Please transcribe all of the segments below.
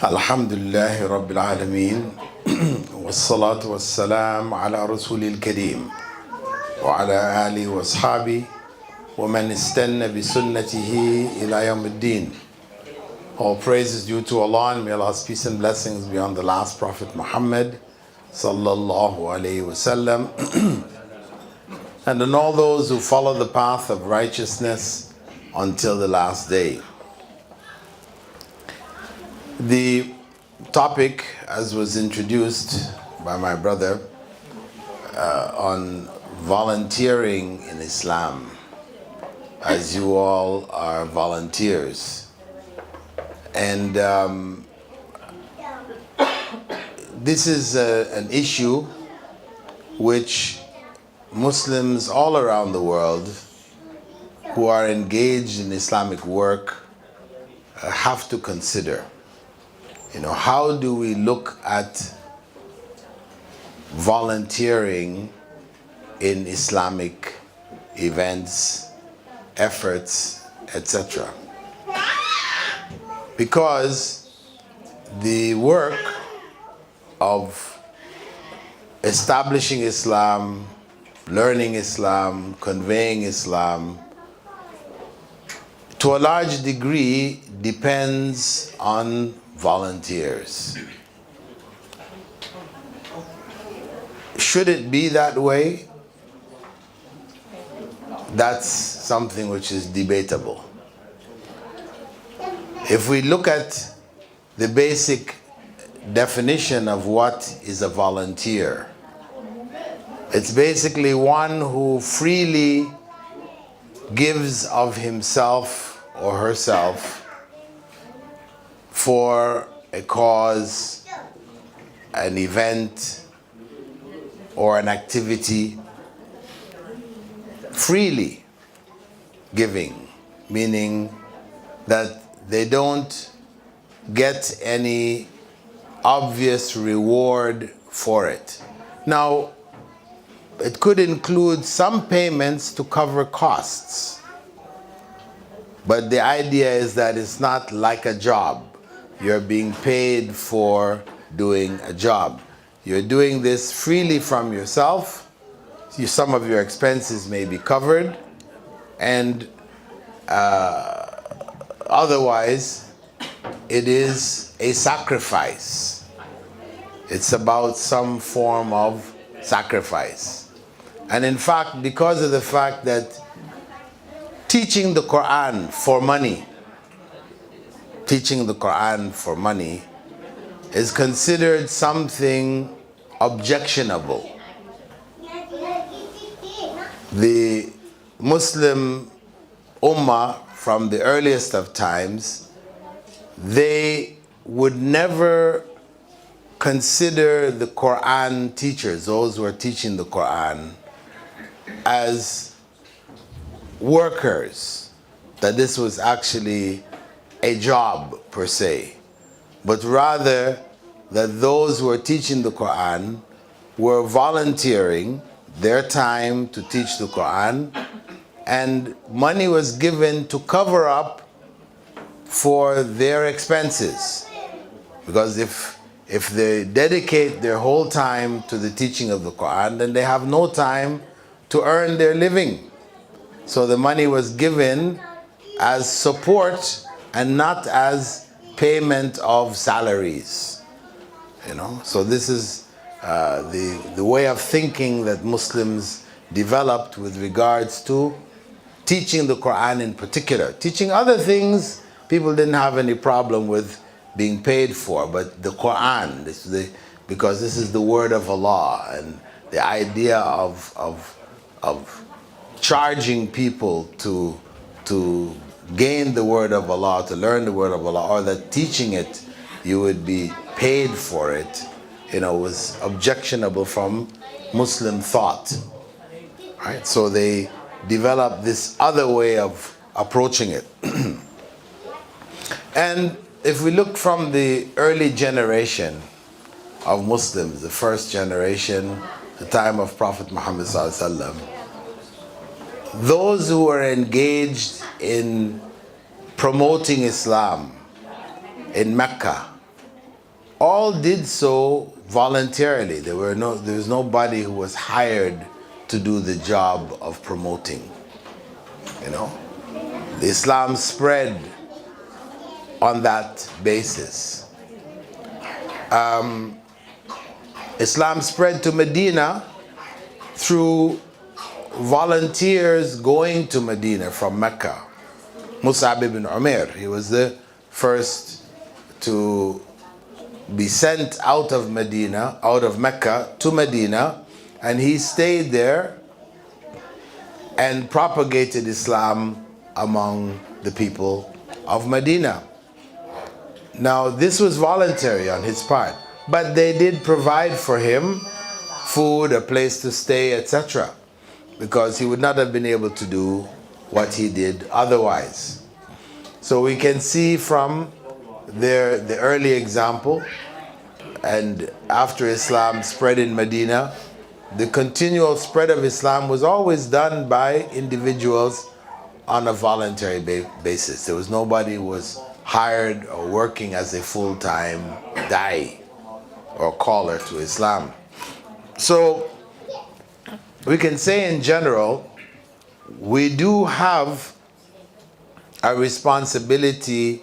الحمد لله رب العالمين والصلاة والسلام على رسول الكريم وعلى آله وأصحابه ومن استنى بسنته إلى يوم الدين. All praise is due to Allah, and may Allah's peace and blessings be on the last Prophet Muhammad sallallahu alayhi wasallam and on all those who follow the path of righteousness until the last day. The topic, as was introduced by my brother, on volunteering in Islam, as you all are volunteers. And this is an issue which Muslims all around the world who are engaged in Islamic work have to consider. How do we look at volunteering in Islamic events, efforts, etc.? Because the work of establishing Islam, learning Islam, conveying Islam, to a large degree depends on volunteers. Should it be that way? That's something which is debatable. If we look at the basic definition of what is a volunteer, it's basically one who freely gives of himself or herself for a cause, an event, or an activity. Freely giving, meaning that they don't get any obvious reward for it. Now, it could include some payments to cover costs, but the idea is that it's not like a job. You're being paid for doing a job. You're doing this freely from yourself. Some of your expenses may be covered, and otherwise it is a sacrifice. It's about some form of sacrifice. And in fact, because of the fact that teaching the Quran for money is considered something objectionable. The Muslim Ummah from the earliest of times, they would never consider the Quran teachers, those who are teaching the Quran, as workers, that this was actually a job per se, but rather that those who are teaching the Quran were volunteering their time to teach the Quran, and money was given to cover up for their expenses. Because if they dedicate their whole time to the teaching of the Quran, then they have no time to earn their living. So the money was given as support and not as payment of salaries. So this is the way of thinking that Muslims developed with regards to teaching the Quran in particular. Teaching other things, people didn't have any problem with being paid for, but the Quran, because this is the word of Allah, and the idea of charging people to gain the word of Allah, to learn the word of Allah, or that teaching it you would be paid for it, was objectionable from Muslim thought. Right? So they developed this other way of approaching it. And if we look from the early generation of Muslims, the first generation, the time of Prophet Muhammad sallallahu alaihi wasallam, those who were engaged in promoting Islam in Mecca all did so voluntarily. There was nobody who was hired to do the job of promoting. You know, the Islam spread on that basis. Islam spread to Medina through volunteers going to Medina from Mecca. Mus'ab ibn Umair, he was the first to be sent out of Medina, out of Mecca to Medina, and he stayed there and propagated Islam among the people of Medina. Now, this was voluntary on his part, but they did provide for him food, a place to stay, etc., because he would not have been able to do what he did otherwise. So we can see from the early example, and after Islam spread in Medina, the continual spread of Islam was always done by individuals on a voluntary basis. There was nobody who was hired or working as a full-time da'i or caller to Islam. So we can say in general, we do have a responsibility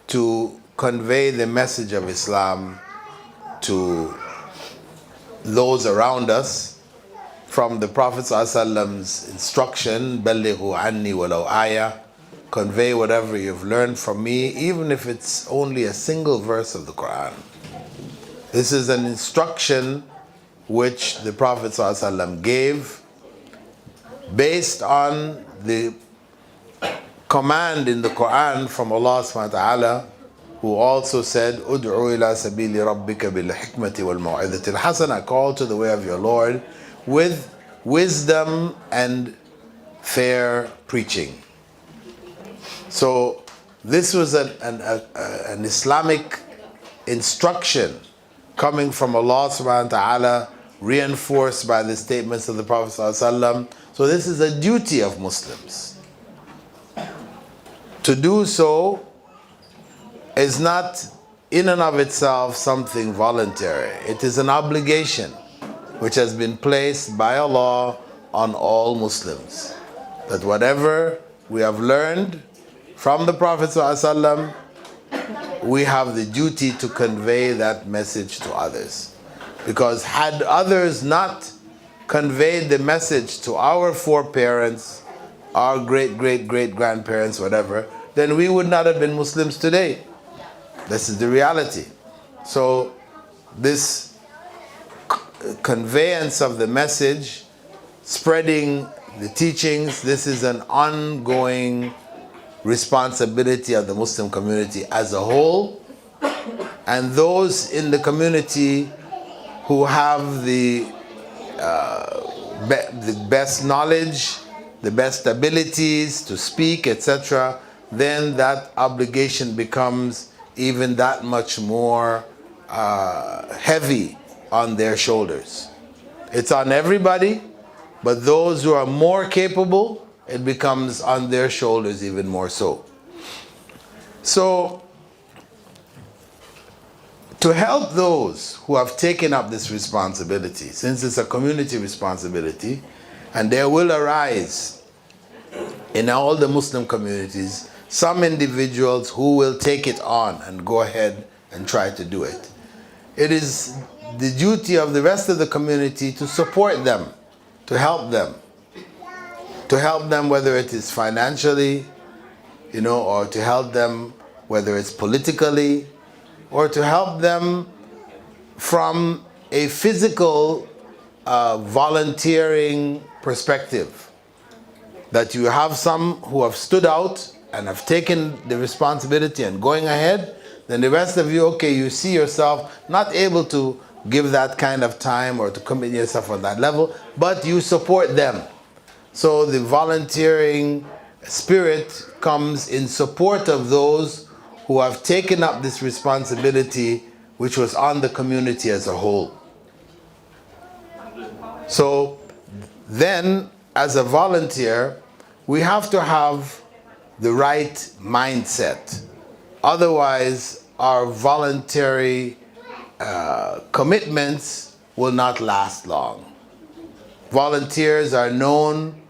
to convey the message of Islam to those around us, from the Prophet ﷺ's instruction, بَلِّغُوا عَنِّي وَلَوْ آيَةً, convey whatever you've learned from me, even if it's only a single verse of the Quran. This is an instruction which the Prophet ﷺ gave based on the command in the Quran from Allah subhanahu wa ta'ala, who also said, "Ud'u ila sabili rabbika bil hikmati wal maw'izati al hasana," call to the way of your Lord with wisdom and fair preaching. So this was an Islamic instruction coming from Allah subhanahu wa ta'ala, reinforced by the statements of the Prophet sallallahu alaihi wasallam. So this is a duty of Muslims. To do so is not in and of itself something voluntary. It is an obligation which has been placed by Allah on all Muslims. That whatever we have learned from the Prophet ﷺ, we have the duty to convey that message to others. Because had others not conveyed the message to our foreparents, our great-great-great-grandparents, whatever, then we would not have been Muslims today. This is the reality. So this conveyance of the message, spreading the teachings, this is an ongoing responsibility of the Muslim community as a whole, and those in the community who have the best knowledge, the best abilities to speak, etc., then that obligation becomes even that much more heavy on their shoulders. It's on everybody, but those who are more capable, it becomes on their shoulders even more so. So, to help those who have taken up this responsibility, since it's a community responsibility, and there will arise in all the Muslim communities some individuals who will take it on and go ahead and try to do it. It is the duty of the rest of the community to support them, to help them. To help them whether it is financially, or to help them whether it's politically, or to help them from a physical volunteering perspective. That you have some who have stood out and have taken the responsibility and going ahead, then the rest of you, okay, you see yourself not able to give that kind of time or to commit yourself on that level, but you support them. So the volunteering spirit comes in support of those who have taken up this responsibility, which was on the community as a whole. So then, as a volunteer, we have to have the right mindset. Otherwise, our voluntary commitments will not last long. Volunteers are known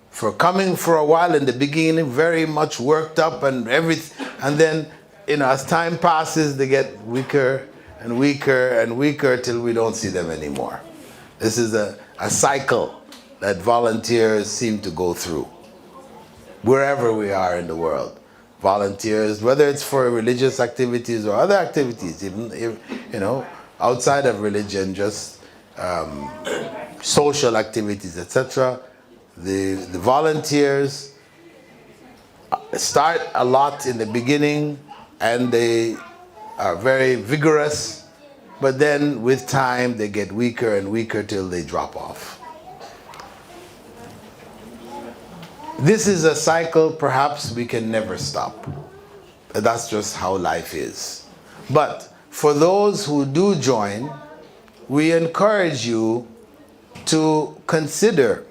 for coming for a while in the beginning, very much worked up and everything, and then, as time passes, they get weaker and weaker and weaker till we don't see them anymore. This is a cycle that volunteers seem to go through wherever we are in the world. Volunteers, whether it's for religious activities or other activities, even if, outside of religion, just social activities, etc. The volunteers start a lot in the beginning and they are very vigorous, but then with time they get weaker and weaker till they drop off. This is a cycle perhaps we can never stop. That's just how life is. But for those who do join, we encourage you to consider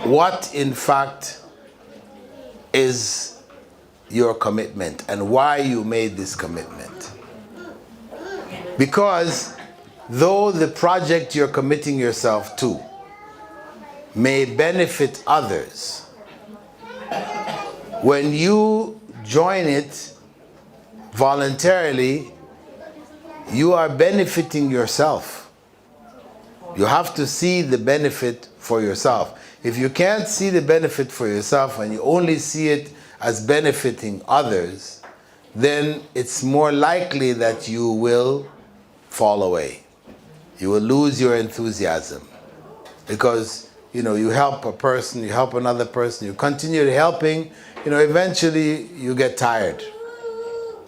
what in fact is your commitment and why you made this commitment. Because though the project you're committing yourself to may benefit others, when you join it voluntarily, you are benefiting yourself. You have to see the benefit for yourself. If you can't see the benefit for yourself and you only see it as benefiting others, then it's more likely that you will fall away. You will lose your enthusiasm. Because, you help a person, you help another person, you continue helping, eventually you get tired.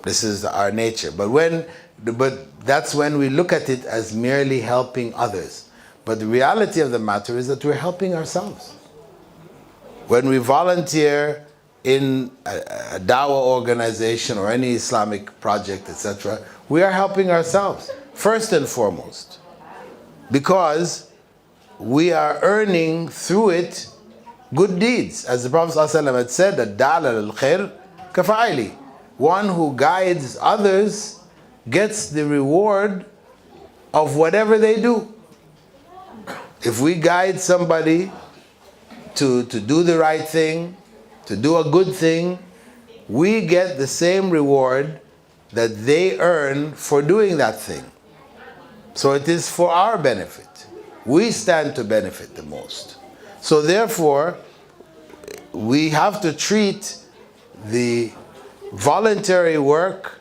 This is our nature. But that's when we look at it as merely helping others. But the reality of the matter is that we're helping ourselves. When we volunteer in a dawah organization or any Islamic project, etc., we are helping ourselves, first and foremost. Because we are earning through it good deeds. As the Prophet ﷺ had said, "Ad-da'al al-khair kafa'ili." One who guides others gets the reward of whatever they do. If we guide somebody to do the right thing, to do a good thing, we get the same reward that they earn for doing that thing. So it is for our benefit. We stand to benefit the most. So therefore, we have to treat the voluntary work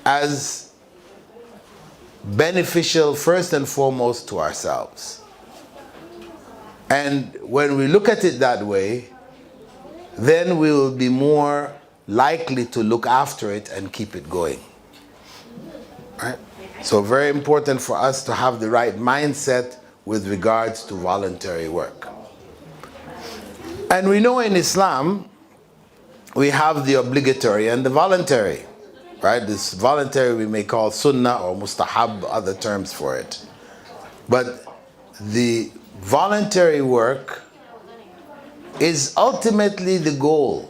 as beneficial first and foremost to ourselves. And when we look at it that way, then we will be more likely to look after it and keep it going. Right? So very important for us to have the right mindset with regards to voluntary work. And we know in Islam, we have the obligatory and the voluntary. Right? This voluntary we may call sunnah or mustahab, other terms for it. But the voluntary work is ultimately the goal.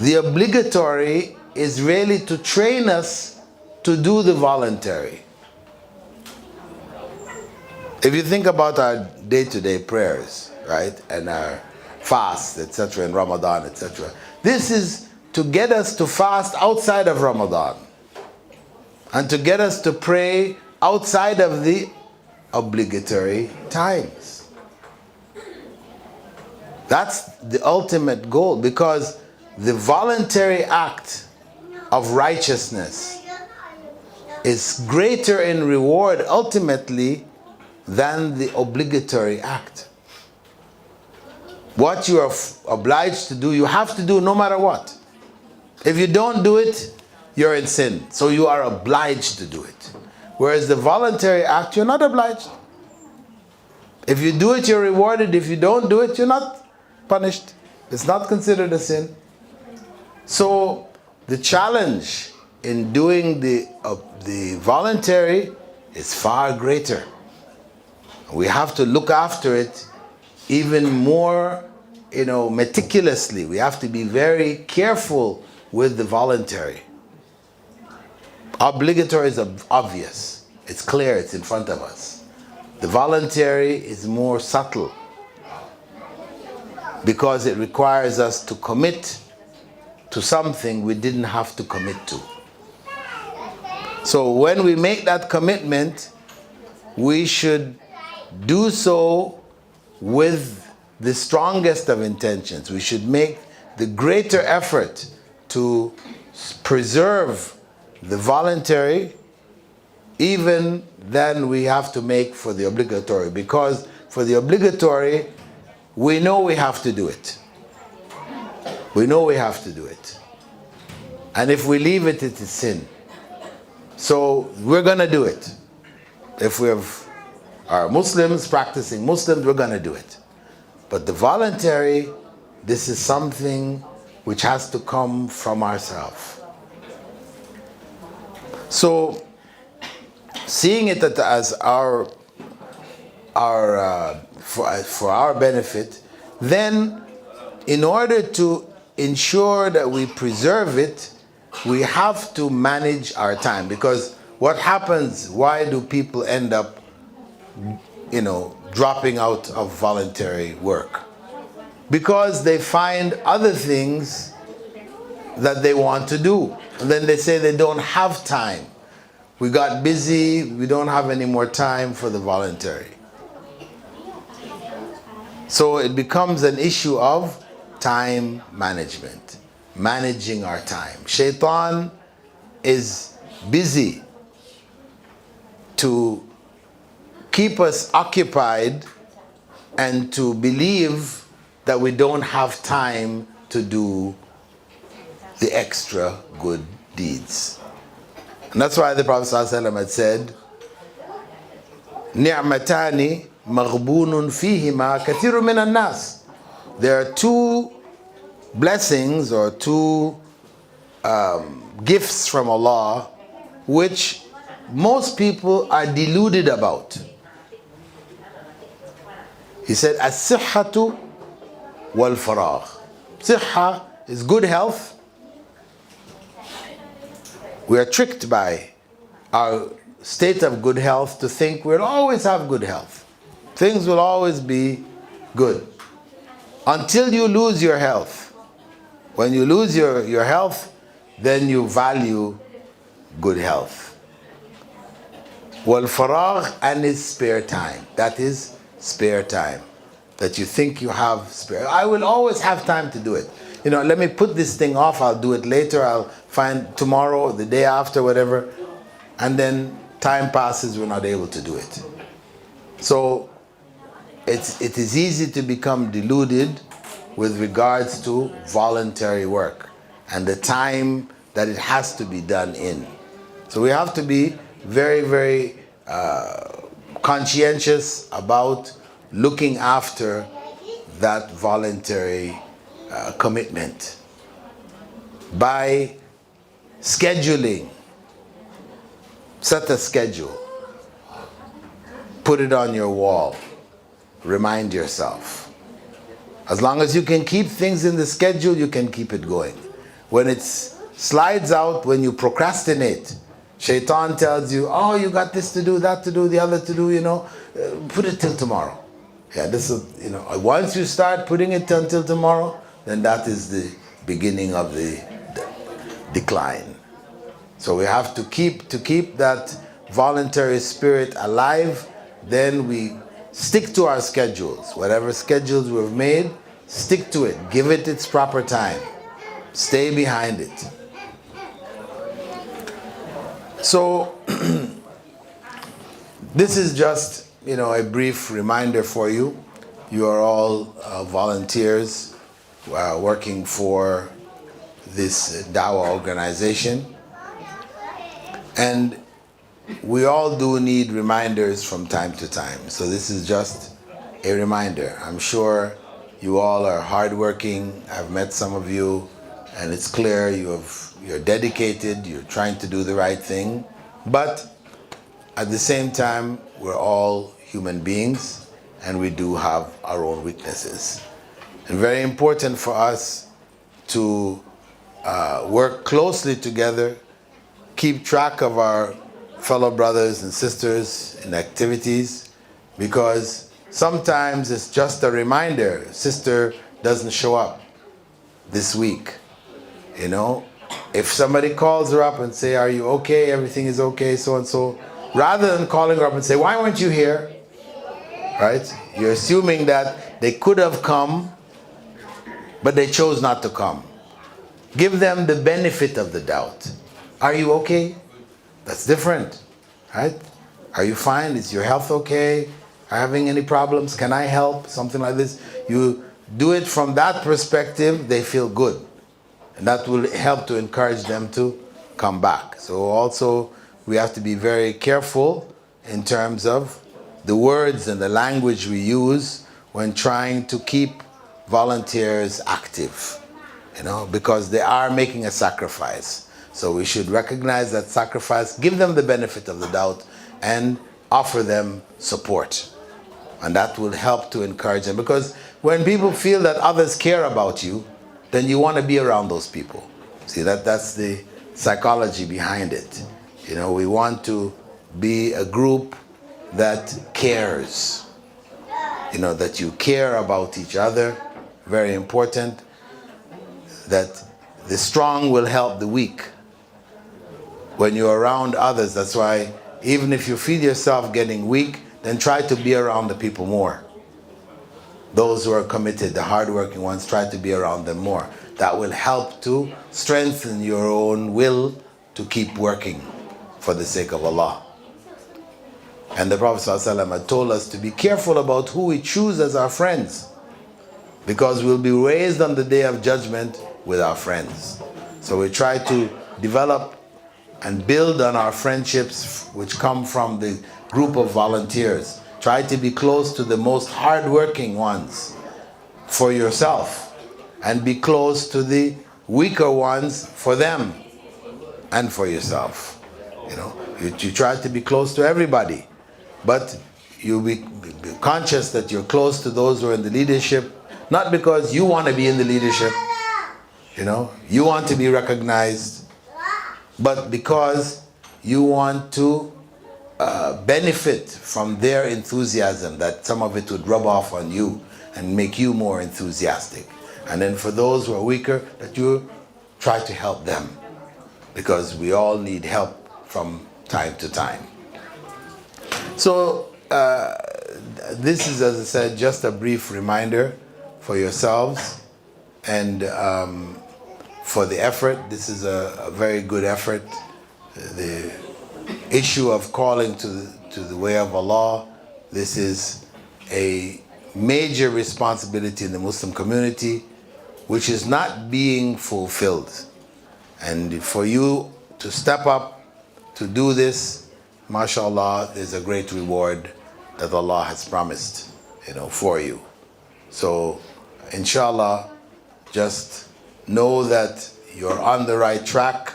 The obligatory is really to train us to do the voluntary. If you think about our day-to-day prayers, right, and our fasts, etc., in Ramadan, etc., this is to get us to fast outside of Ramadan and to get us to pray outside of the obligatory times. That's the ultimate goal, because the voluntary act of righteousness is greater in reward ultimately than the obligatory act. What you are obliged to do, you have to do no matter what. If you don't do it, you're in sin. So you are obliged to do it. Whereas the voluntary act, you're not obliged. If you do it, you're rewarded. If you don't do it, you're not punished. It's not considered a sin. So the challenge in doing the voluntary is far greater. We have to look after it even more, meticulously. We have to be very careful with the voluntary. Obligatory is obvious. It's clear, it's in front of us. The voluntary is more subtle because it requires us to commit to something we didn't have to commit to. So when we make that commitment, we should do so with the strongest of intentions. We should make the greater effort to preserve the voluntary even than we have to make for the obligatory, because for the obligatory we know we have to do it. We know we have to do it. And if we leave it, it is sin. So we're going to do it. If we are Muslims, practicing Muslims, we're going to do it. But the voluntary, this is something which has to come from ourselves. So seeing it as for our benefit, then in order to ensure that we preserve it, we have to manage our time. Because what happens, why do people end up, dropping out of voluntary work? Because they find other things that they want to do. And then they say they don't have time. We got busy, we don't have any more time for the voluntary. So it becomes an issue of time management, managing our time. Shaitan is busy to keep us occupied and to believe that we don't have time to do the extra good deeds. And that's why the Prophet ﷺ had said, "Ni'matani maghbunun fihima kathirun min an-nas." There are two blessings or two gifts from Allah which most people are deluded about. He said, "As-sihhatu wal-faragh." Sihha is good health. We are tricked by our state of good health to think we'll always have good health. Things will always be good. Until you lose your health. When you lose your health, then you value good health. Wal faragh, and is spare time. That is spare time. That you think you have spare. I will always have time to do it. Let me put this thing off, I'll do it later, I'll find tomorrow, the day after, whatever. And then time passes, we're not able to do it. So it is easy to become deluded with regards to voluntary work and the time that it has to be done in. So we have to be very, very conscientious about looking after that voluntary commitment by scheduling. Set a schedule, put it on your wall, remind yourself. As long as you can keep things in the schedule, you can keep it going. When it slides out, when you procrastinate, Shaitan tells you, oh, you got this to do, that to do, the other to do, put it till tomorrow. Yeah, this is, once you start putting it until tomorrow, then that is the beginning of the decline. So we have to keep that voluntary spirit alive. Then we stick to our schedules. Whatever schedules we've made, stick to it. Give it its proper time. Stay behind it. So this is just a brief reminder for you. You are all volunteers working for this Dawah organization. And we all do need reminders from time to time. So this is just a reminder. I'm sure you all are hardworking. I've met some of you, and it's clear you're dedicated, you're trying to do the right thing. But at the same time, we're all human beings, and we do have our own weaknesses. And very important for us to work closely together, keep track of our fellow brothers and sisters in activities, because sometimes it's just a reminder, sister doesn't show up this week. You know, if somebody calls her up and say, are you okay, everything is okay, so and so, rather than calling her up and say, why weren't you here, right? You're assuming that they could have come, but they chose not to come. Give them the benefit of the doubt. Are you okay? That's different, right? Are you fine? Is your health okay? Are you having any problems? Can I help? Something like this. You do it from that perspective, they feel good. And that will help to encourage them to come back. So also, we have to be very careful in terms of the words and the language we use when trying to keep volunteers active, you know, because they are making a sacrifice. So we should recognize that sacrifice, give them the benefit of the doubt, and offer them support. And that will help to encourage them. Because when people feel that others care about you, then you want to be around those people. See, that's the psychology behind it. You know, we want to be a group that cares. You know, that you care about each other. Very important. That the strong will help the weak. When you're around others, that's why even if you feel yourself getting weak, then try to be around the people more. Those who are committed, the hardworking ones, try to be around them more. That will help to strengthen your own will to keep working for the sake of Allah. And the Prophet ﷺ had told us to be careful about who we choose as our friends, because we'll be raised on the day of judgment with our friends. So we try to develop and build on our friendships which come from the group of volunteers. Try to be close to the most hardworking ones for yourself, and be close to the weaker ones for them and for yourself. You know, you try to be close to everybody, but you be conscious that you're close to those who are in the leadership, not because you want to be in the leadership, you know, you want to be recognized, but because you want to benefit from their enthusiasm, that some of it would rub off on you and make you more enthusiastic. And then for those who are weaker, that you try to help them, because we all need help from time to time. So this is, as I said, just a brief reminder for yourselves and for the effort. This is a very good effort. The issue of calling to the way of Allah, this is a major responsibility in the Muslim community, which is not being fulfilled. And for you to step up to do this, mashallah, there's a great reward that Allah has promised, you know, for you. So inshallah, just know that you're on the right track.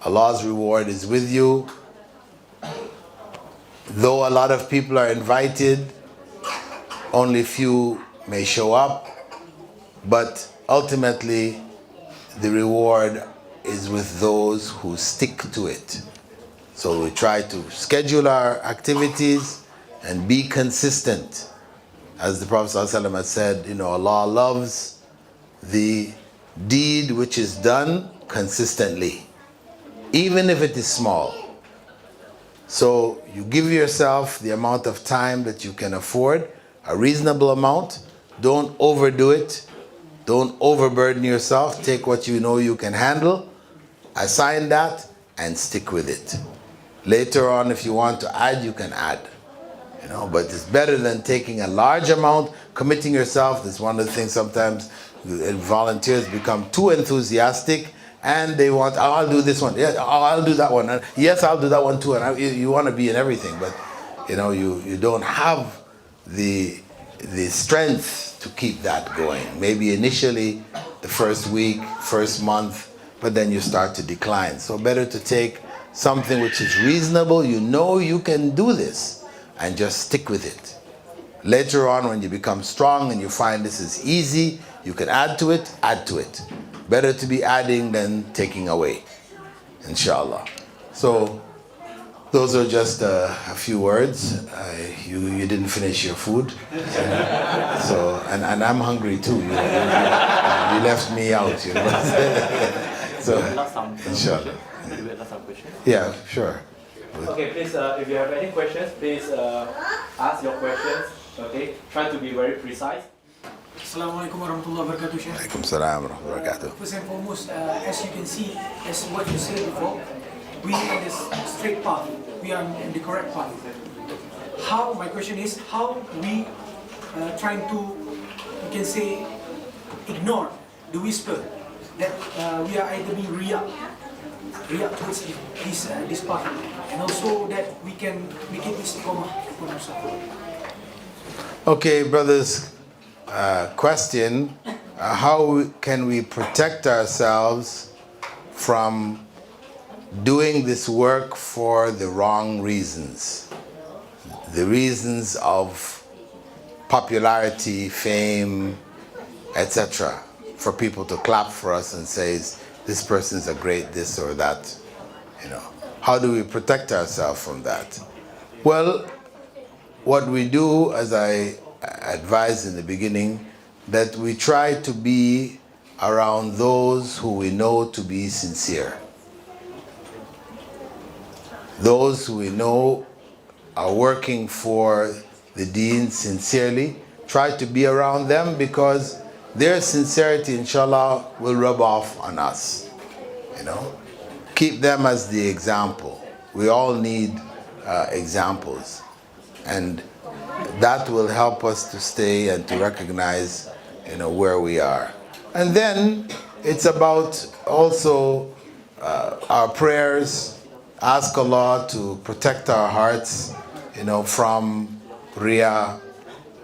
Allah's reward is with you. Though a lot of people are invited, only few may show up, but ultimately the reward is with those who stick to it. So we try to schedule our activities and be consistent. As the Prophet ﷺ has said, you know, Allah loves the deed which is done consistently, even if it is small. So you give yourself the amount of time that you can afford, a reasonable amount. Don't overdo it. Don't overburden yourself. Take what you know you can handle, assign that, and stick with it. Later on, if you want to add, you can add. You know, but it's better than taking a large amount, committing yourself. That's one of the things sometimes volunteers become too enthusiastic, and they want, oh, I'll do this one. Yeah, oh, I'll do that one. Yes, I'll do that one too. And you want to be in everything, but you know, you don't have the strength to keep that going. Maybe initially, the first week, first month, but then you start to decline. So better to take something which is reasonable. You know you can do this, and just stick with it. Later on, when you become strong and you find this is easy, you can add to it, Better to be adding than taking away, inshallah. So those are just a few words. You didn't finish your food, so and I'm hungry too. You left me out, you know. So inshallah. Yeah, sure. Okay, please, if you have any questions, please ask your questions. Okay, try to be very precise. Assalamualaikum warahmatullahi wabarakatuh, Sheikh. Alaikum salam wa rahmatullahi wa barakatuh. First and foremost, as you can see, as what you said before, we are on this straight path. We are in the correct path. My question is, how we trying to, you can say, ignore the whisper that we are either being react towards this path, and also that we can make it istiqomah for ourselves. Okay, brothers. Question, how can we protect ourselves from doing this work for the wrong reasons? The reasons of popularity, fame, etc. For people to clap for us and say, this person's a great this or that. You know, how do we protect ourselves from that? Well, what we do, as I advised in the beginning, that we try to be around those who we know to be sincere. Those who we know are working for the deen sincerely. Try to be around them because their sincerity, inshallah, will rub off on us. You know, keep them as the example. We all need examples, and that will help us to stay and to recognize, you know, where we are. And then it's about also our prayers. Ask Allah to protect our hearts, you know, from riyah,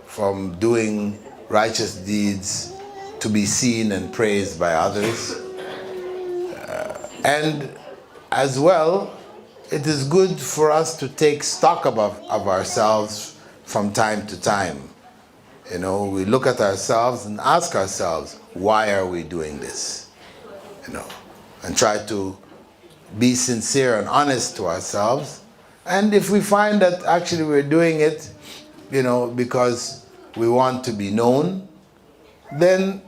from doing righteous deeds to be seen and praised by others. And as well, it is good for us to take stock of ourselves from time to time. You know, we look at ourselves and ask ourselves, why are we doing this? You know, and try to be sincere and honest to ourselves. And if we find that actually we're doing it, you know, because we want to be known, then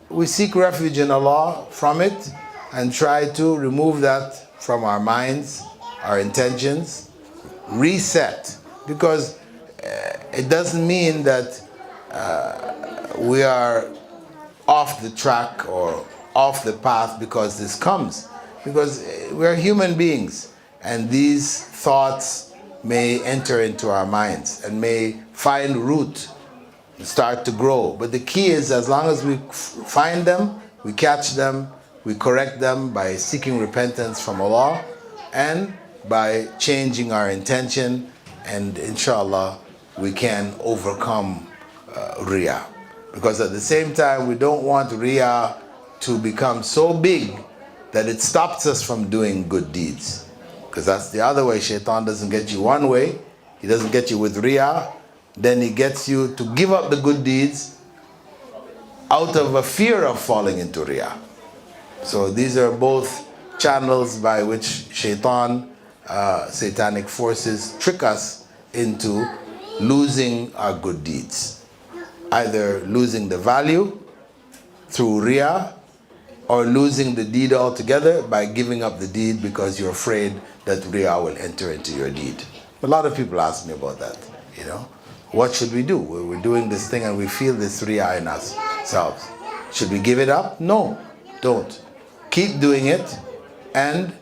we seek refuge in Allah from it and try to remove that from our minds, our intentions, reset. Because it doesn't mean that we are off the track or off the path because this comes. Because we're human beings, and these thoughts may enter into our minds and may find root and start to grow. But the key is, as long as we find them, we catch them, we correct them by seeking repentance from Allah and by changing our intention, and inshallah we can overcome riyah. Because at the same time, we don't want riyah to become so big that it stops us from doing good deeds. Because that's the other way. Shaitan doesn't get you one way. He doesn't get you with riyah. Then he gets you to give up the good deeds out of a fear of falling into riyah. So these are both channels by which shaitan, satanic forces, trick us into losing our good deeds. Either losing the value through riyah, or losing the deed altogether by giving up the deed because you're afraid that riyah will enter into your deed. A lot of people ask me about that, you know. What should we do? We're doing this thing and we feel this riyah in ourselves. Should we give it up? No, don't. Keep doing it and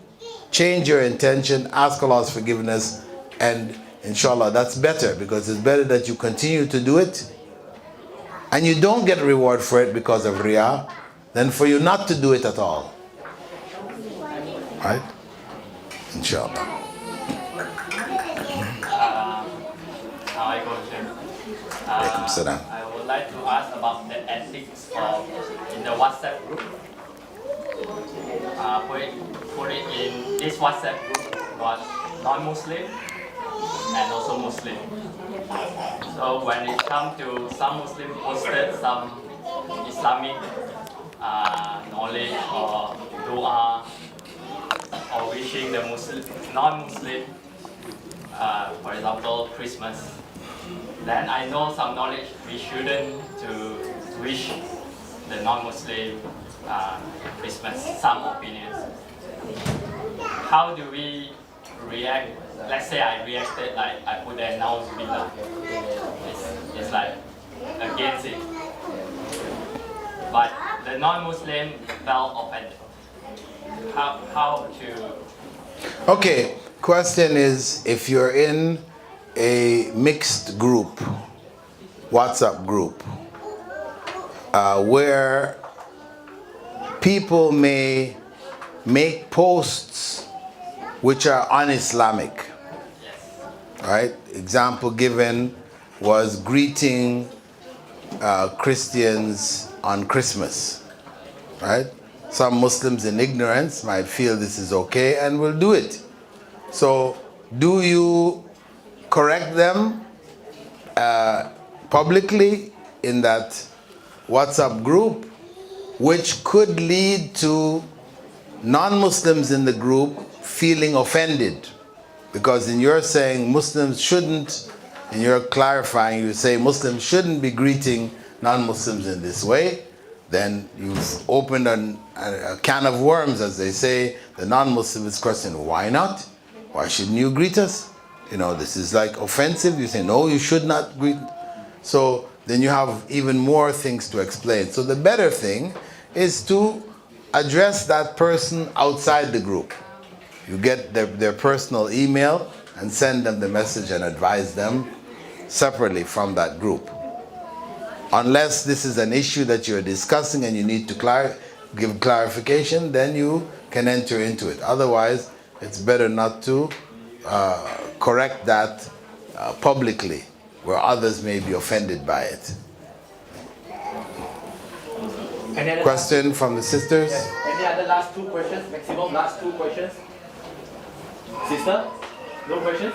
change your intention, ask Allah's forgiveness, and inshallah that's better, because it's better that you continue to do it and you don't get reward for it because of riyah than for you not to do it at all. Right? Inshallah. I would like to ask about the ethics in the WhatsApp group. Put it in this WhatsApp group was non-Muslim and also Muslim. So when it comes to some Muslim posted some Islamic knowledge or dua or wishing the non-Muslim, for example, Christmas. Then I know some knowledge we shouldn't to wish the non-Muslim Christmas, some opinions. How do we react? Let's say I reacted like I put a noun Bilal. It's like against it. But the non-Muslim felt offended. How to... Okay, question is, if you're in a mixed group, WhatsApp group, where people may make posts which are un-Islamic, right? Example given was greeting Christians on Christmas, right? Some Muslims in ignorance might feel this is okay and will do it. So do you correct them publicly in that WhatsApp group, which could lead to non-Muslims in the group feeling offended? Because in your saying Muslims shouldn't, in your clarifying, you say Muslims shouldn't be greeting non-Muslims in this way, then you've opened a can of worms, as they say. The non-Muslim is questioning, why not? Why shouldn't you greet us? You know, this is like offensive. You say, no, you should not greet. So then you have even more things to explain. So the better thing is to address that person outside the group. You get their personal email and send them the message and advise them separately from that group. Unless this is an issue that you're discussing and you need to give clarification, then you can enter into it. Otherwise, it's better not to correct that publicly, where others may be offended by it. Question from the sisters? Yes. Any other last two questions? Maximum last two questions? Sister? No questions?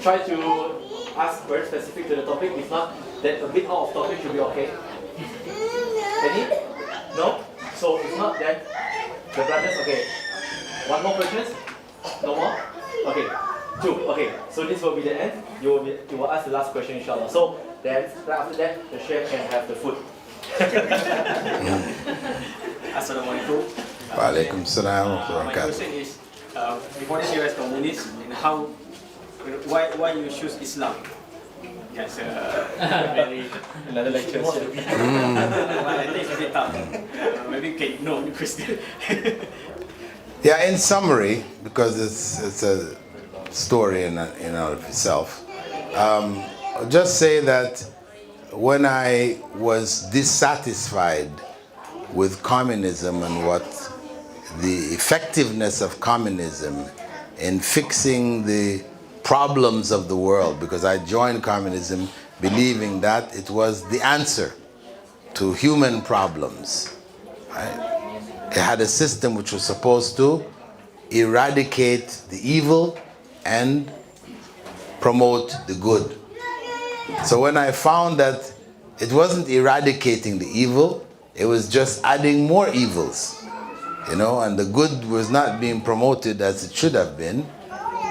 Try to ask very specific to the topic. If not, then a bit out of topic should be okay. Any? No? So if not, then the brothers, okay. One more questions? No more? Okay. Two. Okay. So this will be the end. You will ask the last question, inshallah. So then after that, the chef can have the food. Assalamualaikum. Walaikum salam wa My barakatuh. question is, before this you as communist, and why you choose Islam? Yes, very Another lecture. I think it's a bit tough. Maybe you can know the question. Yeah, in summary, because it's a story in and of itself, I'll just say that when I was dissatisfied with communism and what the effectiveness of communism in fixing the problems of the world, because I joined communism believing that it was the answer to human problems. Right? It had a system which was supposed to eradicate the evil and promote the good. So when I found that it wasn't eradicating the evil, it was just adding more evils, you know, and the good was not being promoted as it should have been,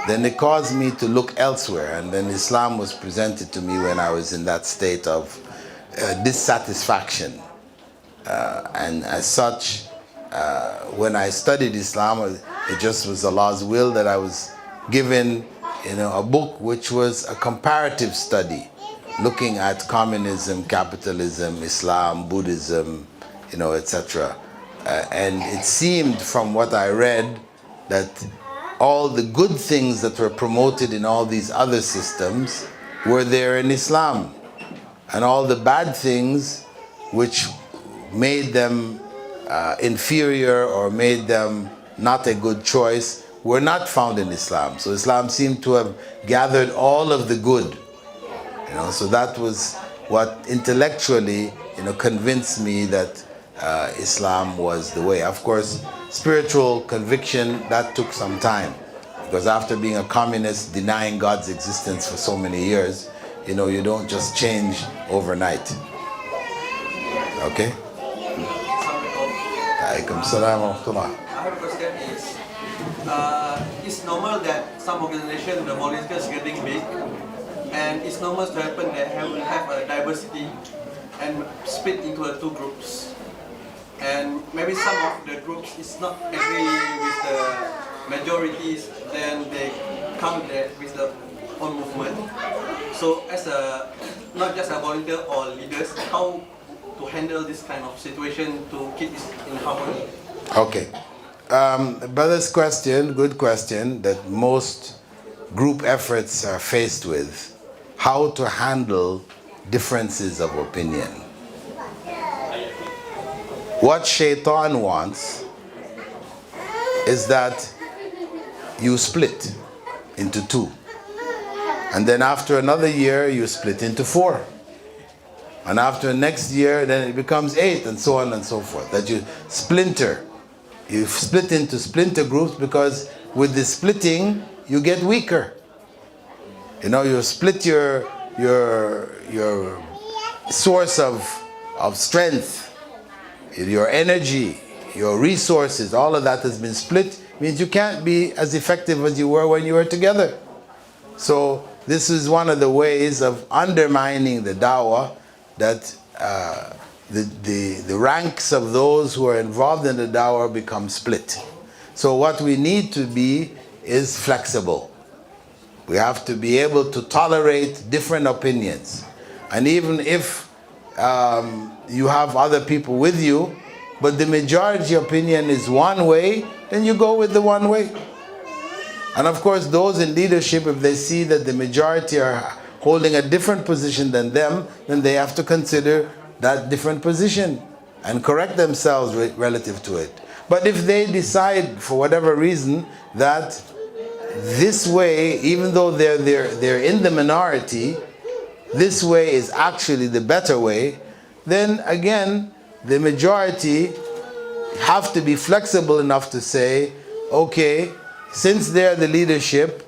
then it caused me to look elsewhere. And then Islam was presented to me when I was in that state of dissatisfaction. And as such, when I studied Islam, it just was Allah's will that I was given, you know, a book which was a comparative study, looking at communism, capitalism, Islam, Buddhism, you know, etc. And it seemed from what I read that all the good things that were promoted in all these other systems were there in Islam. And all the bad things which made them inferior or made them not a good choice were not found in Islam. So Islam seemed to have gathered all of the good. You know, so that was what intellectually, you know, convinced me that Islam was the way. Of course, spiritual conviction, that took some time, because after being a communist, denying God's existence for so many years, you know, you don't just change overnight. Okay? Alaikum salam wa rahmatullah. I have a question it's normal that some organization, the volunteers getting big, and it's normal to happen that will have a diversity and split into two groups. And maybe some of the groups is not agree with the majorities, then they come there with the own movement. So as a, not just a volunteer or leaders, how to handle this kind of situation to keep this in harmony? Okay. Brother's question, good question, that most group efforts are faced with. How to handle differences of opinion. What Shaitan wants is that you split into two. And then after another year, you split into 4. And after next year, then it becomes 8, and so on and so forth. That you splinter. You split into splinter groups, because with the splitting, you get weaker. You know, you split your source of strength, your energy, your resources, all of that has been split. Means you can't be as effective as you were when you were together. So this is one of the ways of undermining the dawah, that the ranks of those who are involved in the dawah become split. So what we need to be is flexible. We have to be able to tolerate different opinions. And even if you have other people with you, but the majority opinion is one way, then you go with the one way. And of course, those in leadership, if they see that the majority are holding a different position than them, then they have to consider that different position and correct themselves relative to it. But if they decide, for whatever reason, that this way, even though they're in the minority, this way is actually the better way, then again, the majority have to be flexible enough to say, okay, since they're the leadership,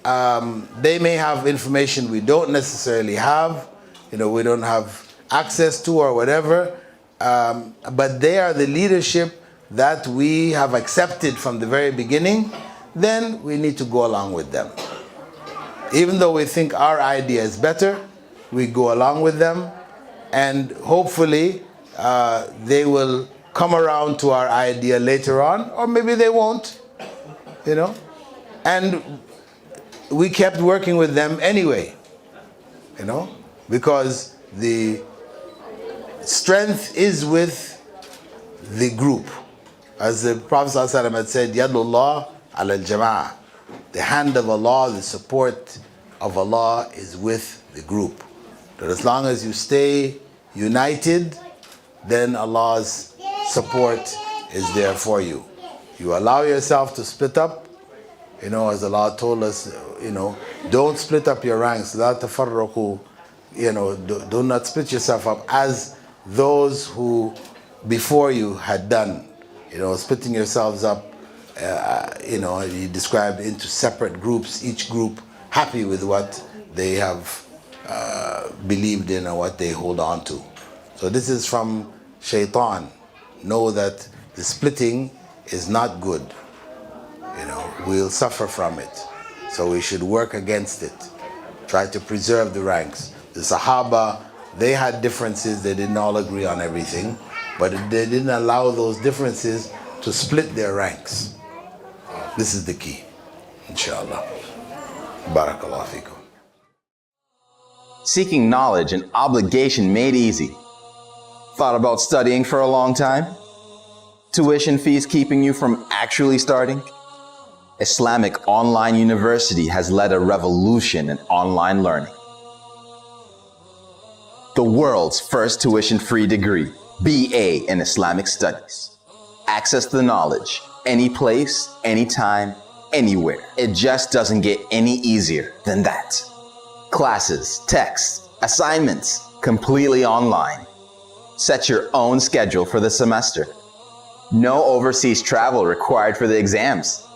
they may have information we don't necessarily have, we don't have access to or whatever, but they are the leadership that we have accepted from the very beginning, then we need to go along with them. Even though we think our idea is better, we go along with them, and hopefully they will come around to our idea later on, or maybe they won't, and we kept working with them anyway, because the strength is with the group. As the Prophet ﷺ had said, Yadullah ala al-jama'ah. The hand of Allah, the support of Allah is with the group. That as long as you stay united, then Allah's support is there for you. You allow yourself to split up, as Allah told us, don't split up your ranks. La tafarraqu, do not split yourself up as those who before you had done. Splitting yourselves up, you described into separate groups, each group happy with what they have believed in and what they hold on to. So this is from Shaitan. Know that the splitting is not good. We'll suffer from it. So we should work against it. Try to preserve the ranks. The Sahaba, they had differences, they didn't all agree on everything, but they didn't allow those differences to split their ranks. This is the key, inshallah. Barakallahu feekum. Seeking knowledge an obligation made easy. Thought about studying for a long time? Tuition fees keeping you from actually starting? Islamic Online University has led a revolution in online learning. The world's first tuition-free degree, BA in Islamic Studies. Access the knowledge, any place, anytime, anywhere. It just doesn't get any easier than that. Classes, texts, assignments, completely online. Set your own schedule for the semester. No overseas travel required for the exams.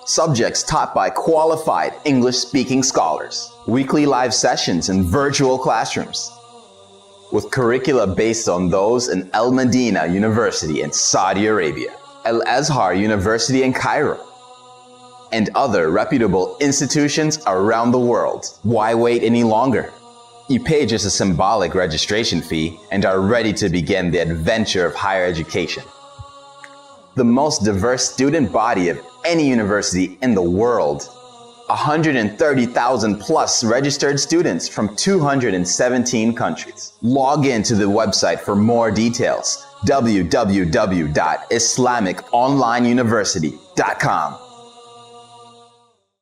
Subjects taught by qualified English-speaking scholars. Weekly live sessions in virtual classrooms. with curricula based on those in Al Madina University in Saudi Arabia, Al Azhar University in Cairo, and other reputable institutions around the world. Why wait any longer? You pay just a symbolic registration fee and are ready to begin the adventure of higher education. The most diverse student body of any university in the world. 130,000 plus registered students from 217 countries. Log in to the website for more details. www.islamiconlineuniversity.com